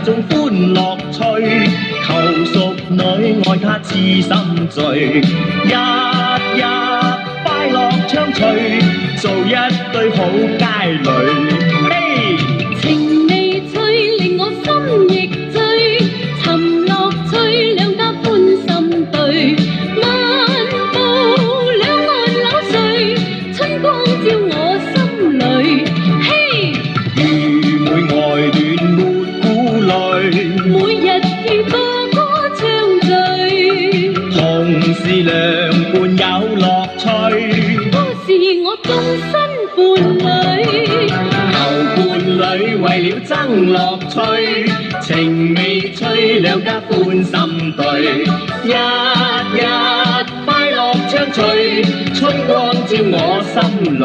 眾歡樂趣，求淑女愛他痴心醉，日日快樂暢隨，做一對好佳侶。情未催，令我心亦醉，尋樂趣，兩家歡心對，漫步兩岸柳絮，春光照我心裏。嘿，愚昧愛戀沒顧慮，每日與哥哥暢聚，同是良伴有樂趣，都是我終身伴侶。伴侶為了爭樂趣，情未催，兩家歡心對，日日快樂暢隨，春光照我心裏。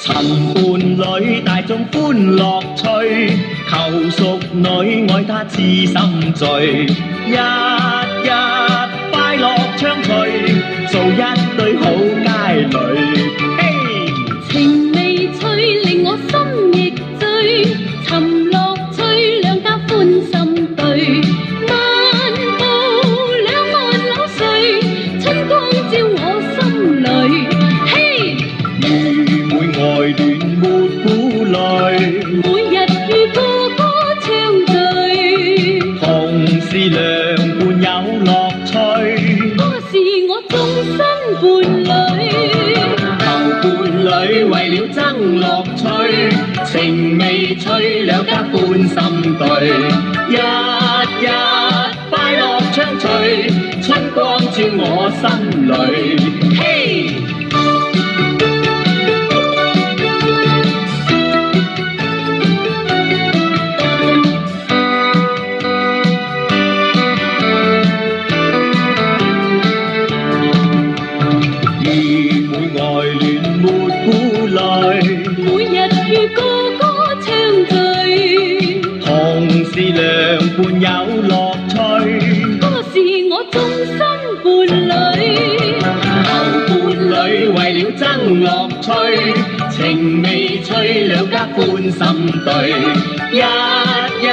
尋伴侶，大眾歡樂趣，求淑女愛他痴心醉，日日快樂暢隨，做一對好佳侶。情未催，令我心亦醉，尋樂趣，兩家歡心對，漫步兩岸柳絮，春光照我心裏。嘿，愚昧愛戀沒顧慮，每日與哥哥暢聚，同是良伴有樂趣，都是我終身伴侶。求伴侶為了爭樂趣，情未催，兩家歡心對，日日快樂暢隨，春光照我心裏。嘿！愚昧愛戀沒顧慮，每日與哥哥暢聚，同是良伴有樂趣，都是我終身伴侶。求伴侶為了爭樂趣，情未催，兩家歡心對，日日